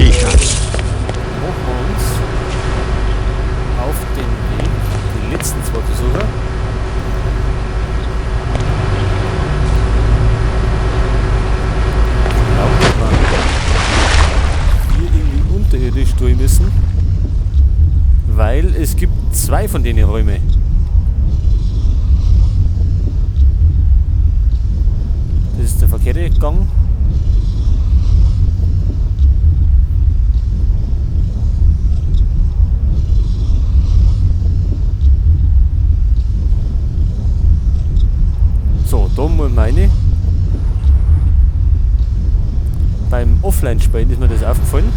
Ich hab's. Machen wir uns auf den Weg, die letzten zwei Besucher. Ich glaube, dass wir hier irgendwie unterirdisch durch müssen, weil es gibt zwei von denen Räume. Das ist der verkehrte Gang. So, da meine. Beim Offline-Spielen ist mir das aufgefallen.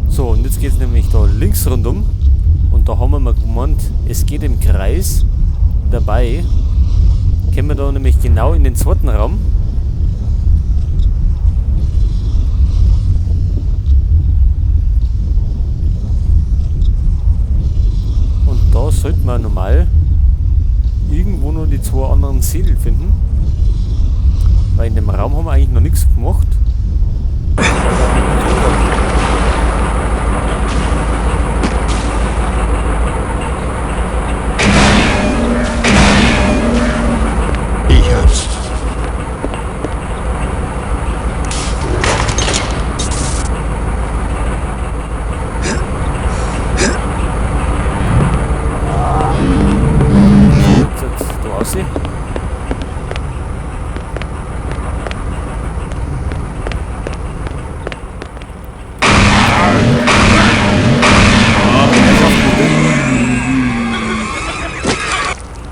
So, und jetzt geht es nämlich da links rundum. Und da haben wir mal gemeint, es geht im Kreis. Dabei kommen wir da nämlich genau in den zweiten Raum. Und da sollte man normal irgendwo noch die zwei anderen Siedel finden. Weil in dem Raum haben wir eigentlich noch nichts gemacht. Ich hab's. Jetzt da aussehen.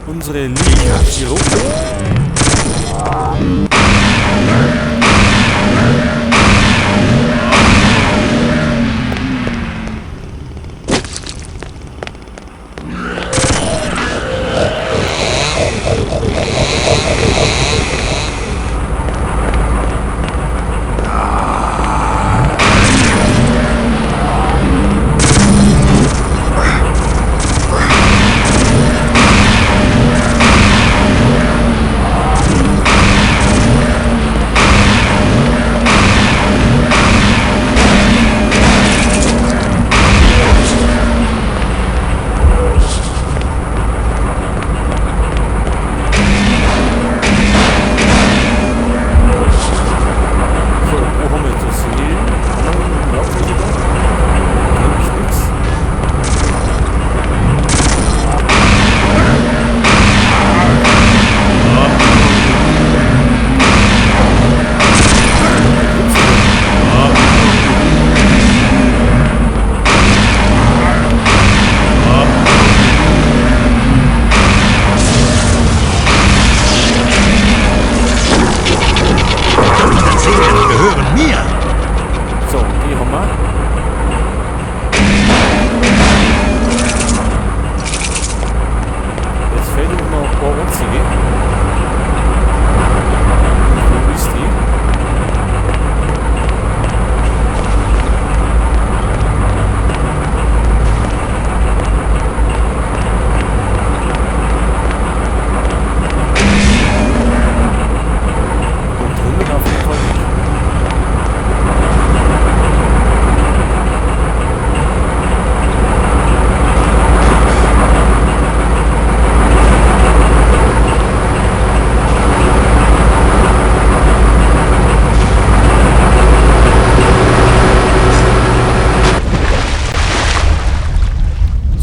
Unsere Linie hier oben. Gehören mir. So, die haben wir. Jetzt fehlen uns noch ein paar einzige. Wo ist die? Und drüben auf jeden Fall nicht.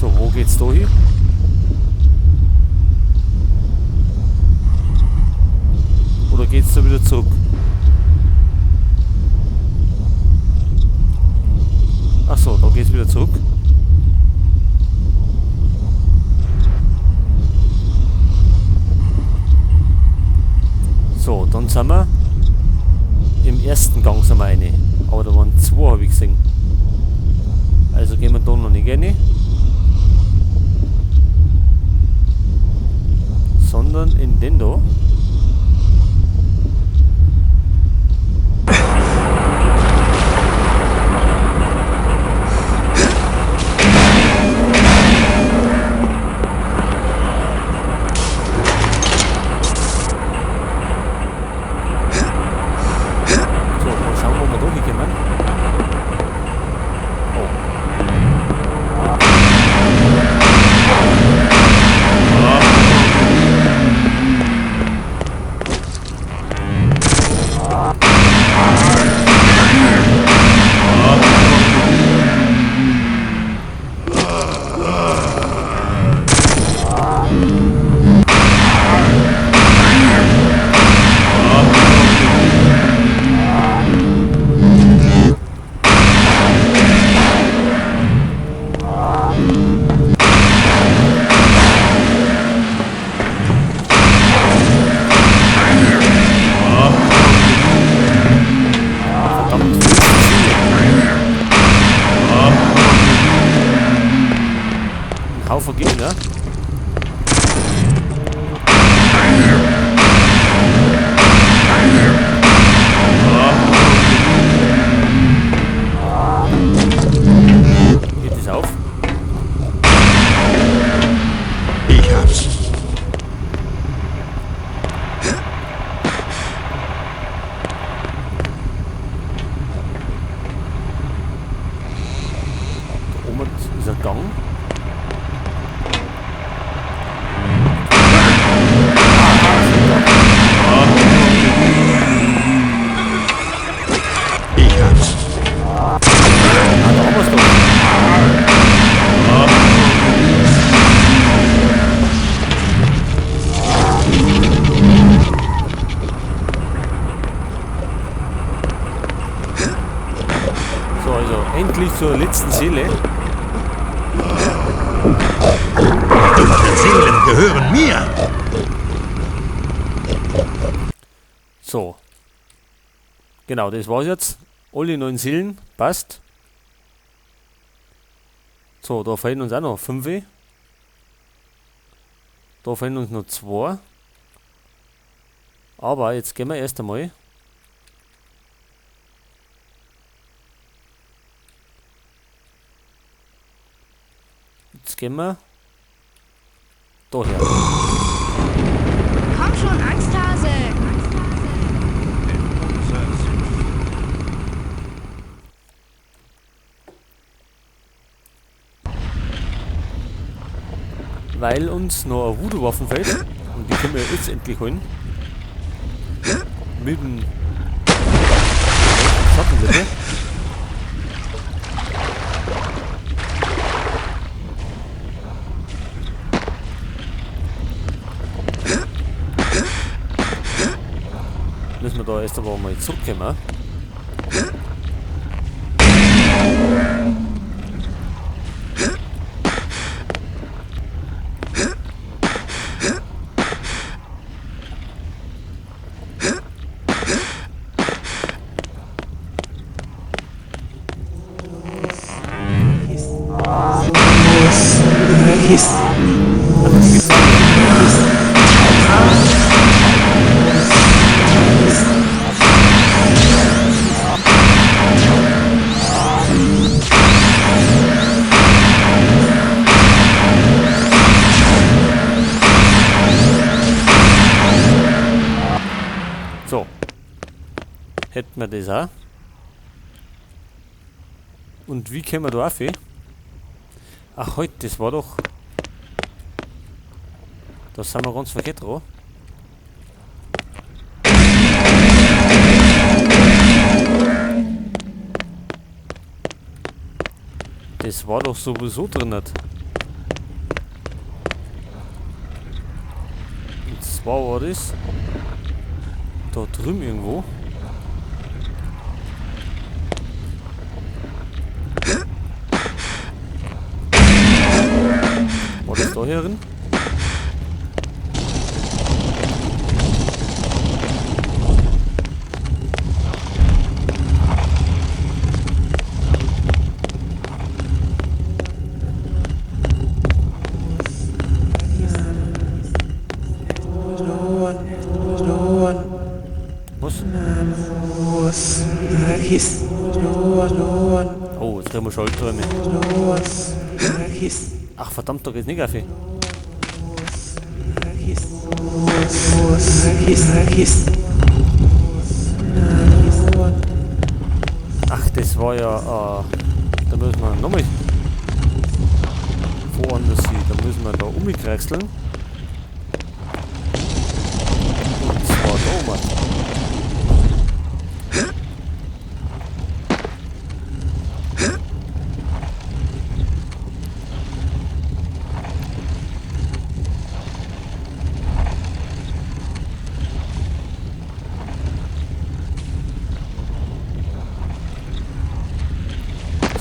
So, wo geht's da hin? Oder geht's da wieder zurück? Ach so, da geht's wieder zurück. So, dann sind wir im ersten Gang sind wir rein. Aber da waren zwei, habe ich gesehen. Also gehen wir da noch nicht rein. Sondern in den da. vergehen, ne? Geht das auf? Ich hab's. Da oben ist ein Gang. Ich hab's. Ah, da haben wir es doch. So, also endlich zur letzten Seele. Dunkle Seelen gehören mir. So. Genau, das war's jetzt. Alle 9 Seelen, passt. So, da fehlen uns auch noch 5. Da fehlen uns noch 2. Aber jetzt gehen wir erst einmal. Jetzt gehen wir daher. Komm schon, Angsthase! Weil uns noch eine Voodoo-Waffen fehlt. Und die können wir jetzt endlich holen. Mit dem Schattenlippe. Müssen wir da erst aber mal zurückkommen. So. Hätten wir das auch. Und wie kommen wir da auf? Ach, halt, das war doch. Da sind wir ganz verkehrt dran. Das war doch sowieso drin. Und zwar war das da drüben irgendwo. War das da herin? Was? Oh, jetzt kriegen wir Schallträume. Ach verdammt, da geht's nicht auf. Ach, das war ja, da müssen wir nochmal woanders hin. Da müssen wir da umkreuzeln. Und zwar da oben.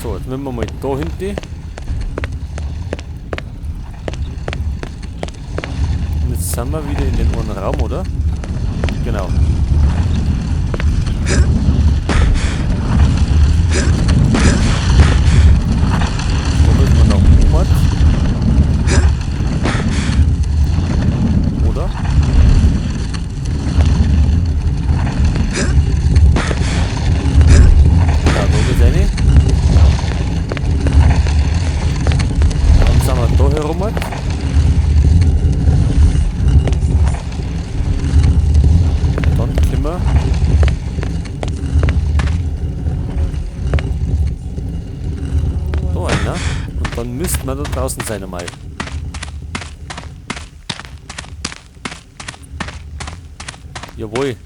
So, jetzt müssen wir mal da hinten. Und jetzt sind wir wieder in den anderen Raum, oder? Genau. Da müssen wir nach oben. herum hat. Dann können wir da einer. Und dann müssten wir da draußen sein einmal. Jawohl.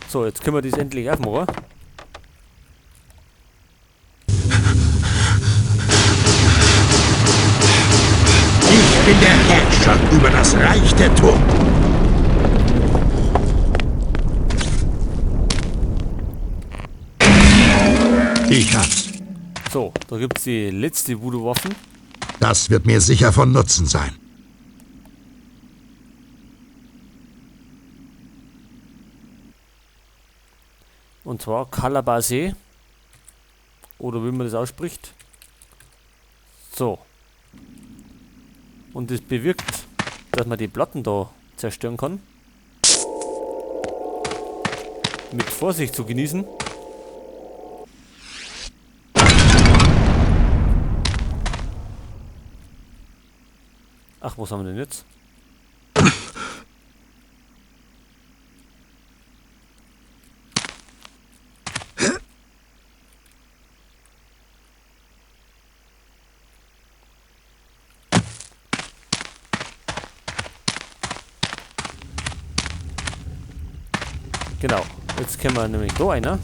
So, jetzt können wir das endlich aufmachen. Ich bin der Herrscher über das Reich der Toten. Ich hab's. So, da gibt es die letzte Voodoo-Waffen. Das wird mir sicher von Nutzen sein. Und zwar Kalabase. Oder wie man das ausspricht. So. Und das bewirkt, dass man die Platten da zerstören kann. Mit Vorsicht zu genießen. Ach, was haben wir denn jetzt? Genau, jetzt können wir nämlich da einer.